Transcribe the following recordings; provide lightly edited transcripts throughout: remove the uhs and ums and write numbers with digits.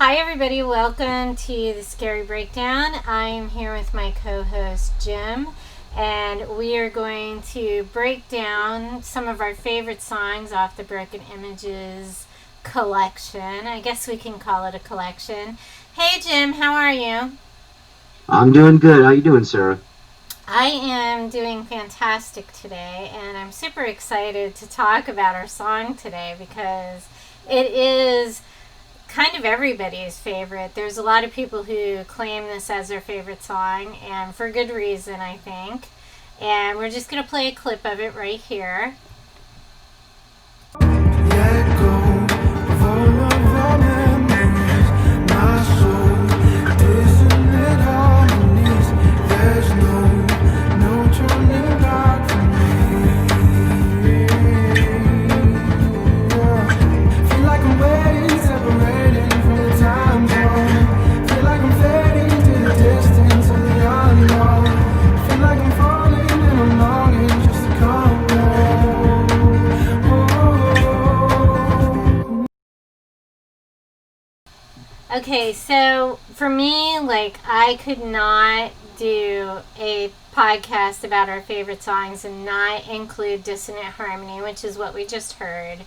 Hi, everybody. Welcome to the Scary Breakdown. I'm here with my co host, Jim, and we are going to break down some of our favorite songs off the Broken Images collection. I guess we can call it a collection. Hey, Jim, how are you? I'm doing good. How you doing, Sarah? I am doing fantastic today, and I'm super excited to talk about our song today because it is kind of everybody's favorite. There's a lot of people who claim this as their favorite song, and for good reason, I think. And we're just going to play a clip of it right here. Let go of all of our memories, my soul, dissonant harmonies. There's no turning back from me. Yeah. Feel like I'm waiting, separated from the time zone. Feel like I'm fading to the distance of the unknown. Feel like I'm falling and I'm longing just to come home. Okay, so for me, like, I could not do a podcast about our favorite songs and not include Dissonant Harmony, which is what we just heard.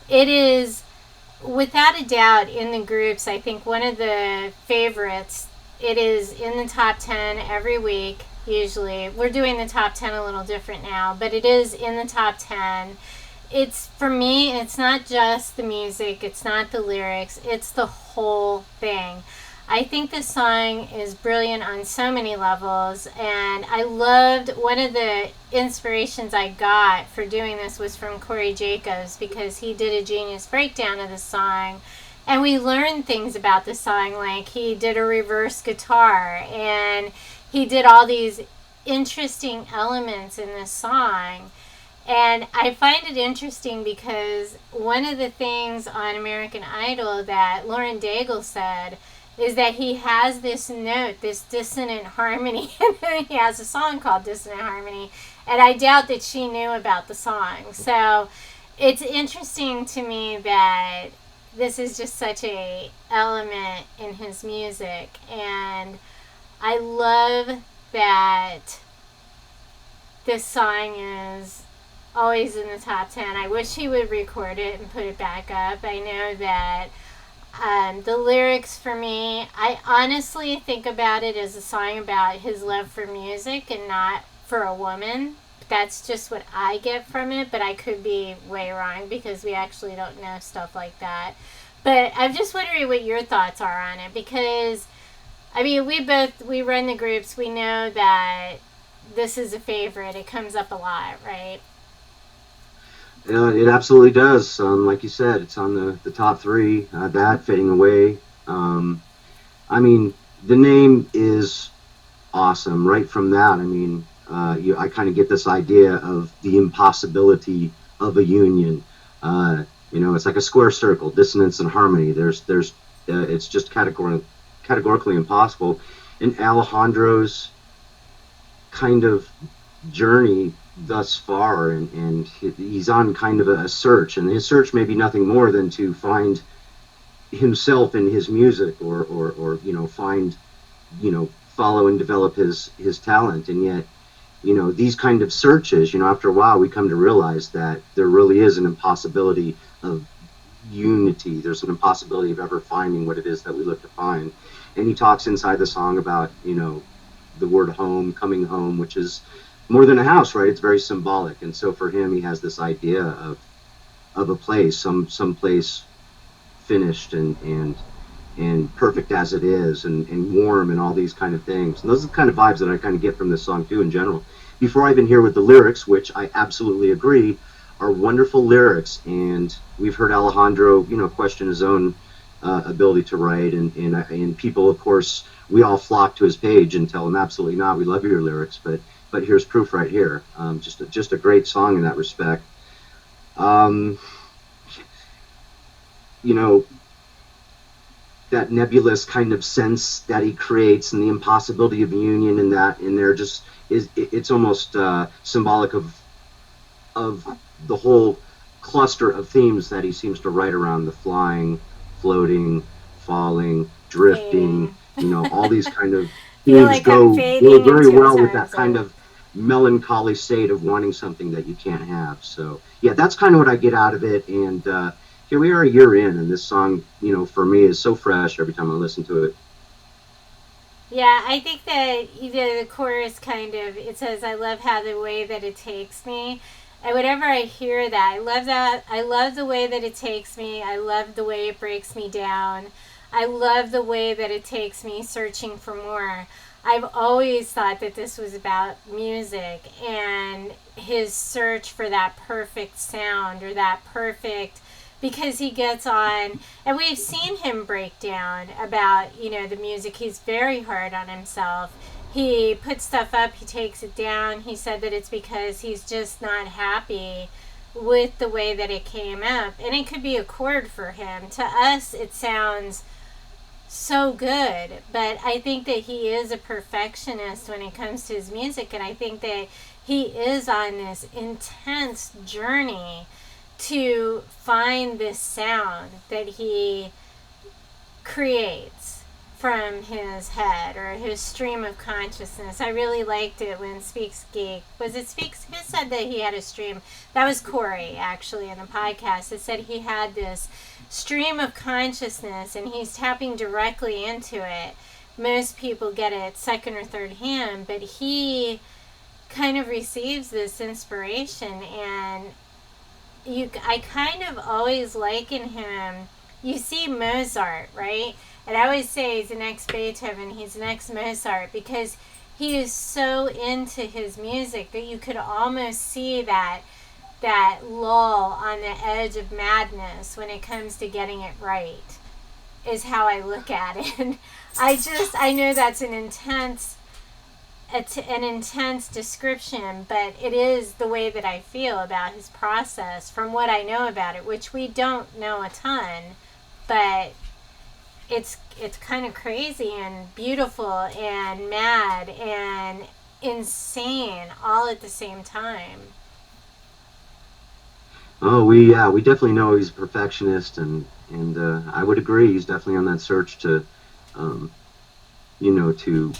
It is, without a doubt, in the groups, I think one of the favorites. It is in the top 10 every week, usually. We're doing the top 10 a little different now, but it is in the top 10. It's, for me, it's not just the music, it's not the lyrics, it's the whole thing. I think this song is brilliant on so many levels, and I loved one of the inspirations I got for doing this was from Corey Jacobs, because he did a genius breakdown of the song, and we learned things about the song, like he did a reverse guitar, and he did all these interesting elements in this song. And I find it interesting because one of the things on American Idol that Lauren Daigle said is that he has this note, this dissonant harmony, and he has a song called Dissonant Harmony, and I doubt that she knew about the song. So it's interesting to me that this is just such a element in his music, and I love that this song is always in the top 10. I wish he would record it and put it back up. I know that the lyrics for me, I honestly think about it as a song about his love for music and not for a woman. That's just what I get from it, but I could be way wrong because we actually don't know stuff like that. But I'm just wondering what your thoughts are on it, because I mean, we run the groups, we know that this is a favorite. It comes up a lot, right? It absolutely does. Like you said, it's on the top three. That fading away. I mean, the name is awesome. Right from that, I mean, I kind of get this idea of the impossibility of a union. It's like a square circle, dissonance and harmony. It's just categorically impossible. And Alejandro's kind of journey thus far, and he's on kind of a search, and his search may be nothing more than to find himself in his music, or find, follow and develop his talent. And yet, these kind of searches, after a while we come to realize that there really is an impossibility of unity. There's an impossibility of ever finding what it is that we look to find. And he talks inside the song about, the word home, coming home, which is more than a house, right? It's very symbolic. And so for him, he has this idea of a place, some place finished and perfect as it is, and warm, and all these kind of things. And those are the kind of vibes that I kind of get from this song too in general. Before I even hear with the lyrics, which I absolutely agree are wonderful lyrics, and we've heard Alejandro, question his own ability to write, and people, of course, we all flock to his page and tell him absolutely not. We love your lyrics, but here's proof right here. Just a great song in that respect. Um, you know, that nebulous kind of sense that he creates, and the impossibility of union, and that in there just is, it's almost symbolic of the whole cluster of themes that he seems to write around: the flying, floating, falling, drifting, Fading. all these kind of Feel themes like I'm go fading very into a well with time that kind zone. of melancholy state of wanting something that you can't have. So yeah, that's kind of what I get out of it. And here we are a year in, and this song, for me is so fresh every time I listen to it. Yeah, I think that the chorus kind of, it says, I love how the way that it takes me. And whenever I hear that, I love that. I love the way that it takes me. I love the way it breaks me down. I love the way that it takes me searching for more. I've always thought that this was about music and his search for that perfect sound or that perfect, because he gets on, and we've seen him break down about the music. He's very hard on himself. He puts stuff up, he takes it down. He said that it's because he's just not happy with the way that it came up, and it could be a chord for him. To us it sounds so good, but I think that he is a perfectionist when it comes to his music, and I think that he is on this intense journey to find this sound that he creates from his head or his stream of consciousness. I really liked it when Speaks Geek, was it Speaks, who said that he had a stream? That was Corey, actually, in the podcast. It said he had this stream of consciousness and he's tapping directly into it. Most people get it second or third hand, but he kind of receives this inspiration, and I kind of always liken him. You see Mozart, right? And I always say he's the next Beethoven, he's the next Mozart, because he is so into his music that you could almost see that lull on the edge of madness when it comes to getting it right, is how I look at it. And I know that's an intense description, but it is the way that I feel about his process from what I know about it, which we don't know a ton, but it's kind of crazy and beautiful and mad and insane all at the same time. Oh, we definitely know he's a perfectionist, and I would agree he's definitely on that search to, um, to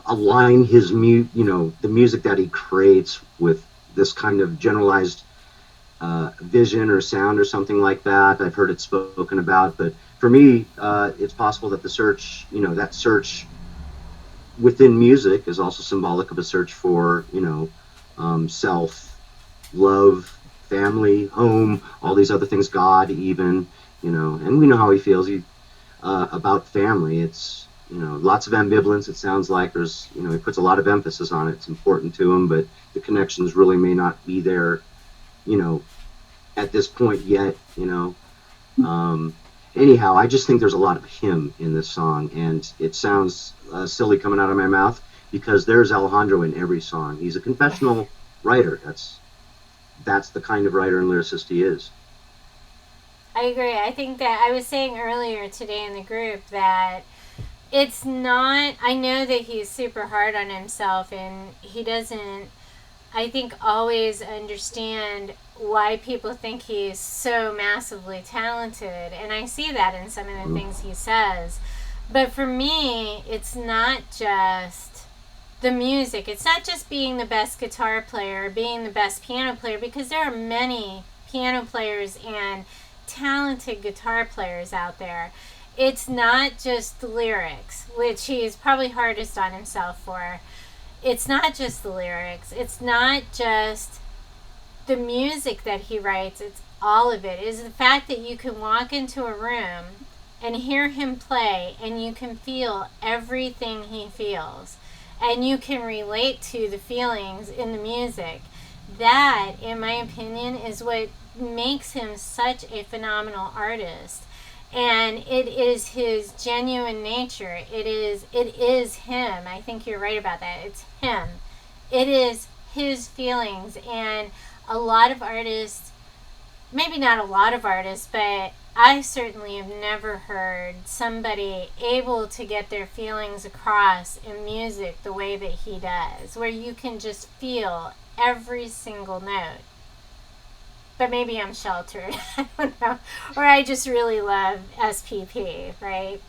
align the music that he creates with this kind of generalized vision or sound or something like that. I've heard it spoken about, but for me, it's possible that that search within music is also symbolic of a search for, self, love, family, home, all these other things, God, even, and we know how he feels about family. It's, lots of ambivalence. It sounds like he puts a lot of emphasis on it. It's important to him, but the connections really may not be there, you know, at this point yet, Um, anyhow, I just think there's a lot of him in this song, and it sounds silly coming out of my mouth because there's Alejandro in every song. He's a confessional writer. That's the kind of writer and lyricist he is. I agree. I think that I was saying earlier today in the group that it's not, I know that he's super hard on himself and he doesn't, I think, always understand why people think he's so massively talented. And I see that in some of the things he says. But for me, it's not just the music. It's not just being the best guitar player or being the best piano player, because there are many piano players and talented guitar players out there. It's not just the lyrics, which he's probably hardest on himself for. It's not just the lyrics. It's not just the music that he writes. It's all of it. It's the fact that you can walk into a room and hear him play and you can feel everything he feels. And you can relate to the feelings in the music. That, in my opinion, is what makes him such a phenomenal artist. And it is his genuine nature. It is him. I think you're right about that. It's him. It is his feelings. And a lot of artists, maybe not a lot of artists, but I certainly have never heard somebody able to get their feelings across in music the way that he does, where you can just feel every single note. But maybe I'm sheltered. I don't know. Or I just really love SPP, right?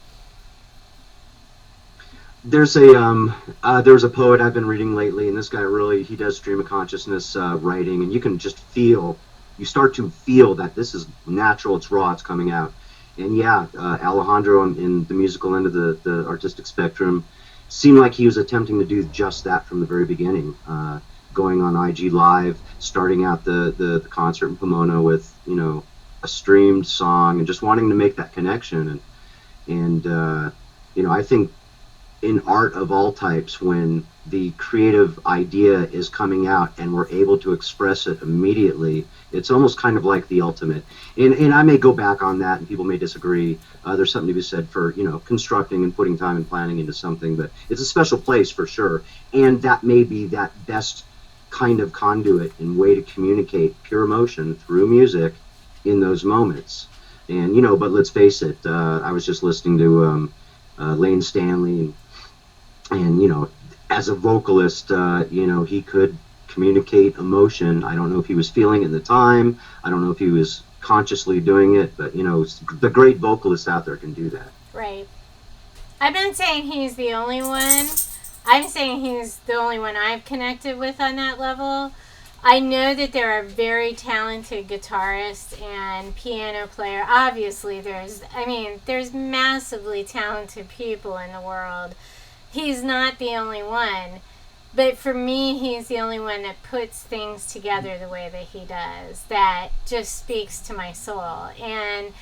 There's a poet I've been reading lately, and this guy really, he does stream of consciousness writing, and you can just feel, you start to feel that this is natural, it's raw, it's coming out. And yeah, Alejandro in the musical end of the artistic spectrum seemed like he was attempting to do just that from the very beginning. Going on IG Live, starting out the concert in Pomona with, a streamed song and just wanting to make that connection. And I think in art of all types, when the creative idea is coming out and we're able to express it immediately, it's almost kind of like the ultimate. And I may go back on that, and people may disagree. There's something to be said for constructing and putting time and planning into something, but it's a special place for sure. And that may be that best kind of conduit and way to communicate pure emotion through music in those moments. And but let's face it, I was just listening to Lane Stanley, and as a vocalist, he could communicate emotion. I don't know if he was feeling it at the time. I don't know if he was consciously doing it, but the great vocalists out there can do that. Right. I'm not saying he's the only one. I'm saying he's the only one I've connected with on that level. I know that there are very talented guitarists and piano player. Obviously, there's massively talented people in the world. He's not the only one. But for me, he's the only one that puts things together the way that he does. That just speaks to my soul. And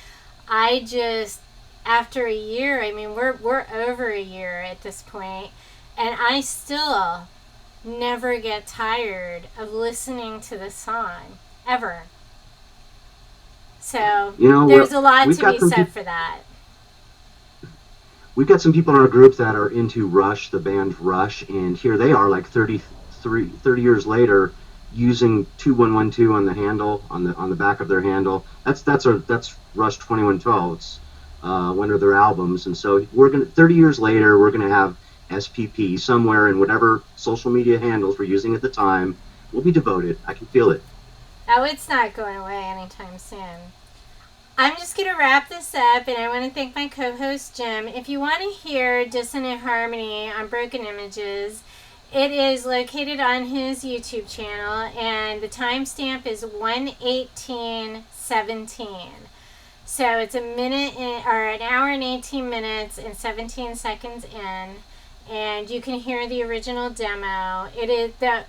I just, after a year, we're over a year at this point, and I still never get tired of listening to this song, ever. So there's a lot to be said for that. We've got some people in our group that are into Rush, the band Rush, and here they are, like 30 years later, using 2112 on the handle, on the back of their handle. That's Rush 2112. It's one of their albums, and so 30 years later, we're gonna have SPP somewhere in whatever social media handles we're using at the time. We'll be devoted. I can feel it. Oh, it's not going away anytime soon. I'm just going to wrap this up, and I want to thank my co-host, Jim. If you want to hear Dissonant Harmony on Broken Images, it is located on his YouTube channel, and the timestamp is 1:18:17. So it's an hour and 18 minutes and 17 seconds in, and you can hear the original demo. It is the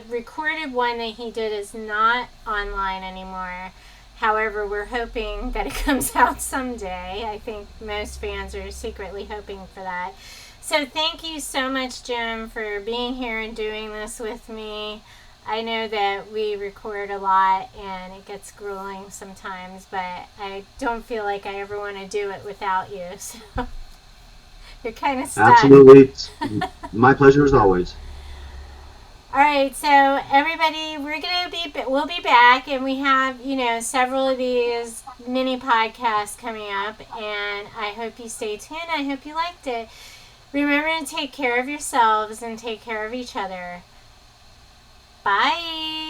recorded one that he did is not online anymore. However, we're hoping that it comes out someday. I think most fans are secretly hoping for that. So thank you so much, Jim, for being here and doing this with me. I know that we record a lot and it gets grueling sometimes, but I don't feel like I ever want to do it without you. So you're kind of stuck. Absolutely. My pleasure as always. All right, so everybody, we'll be back, and we have, several of these mini podcasts coming up, and I hope you stay tuned. I hope you liked it. Remember to take care of yourselves and take care of each other. Bye.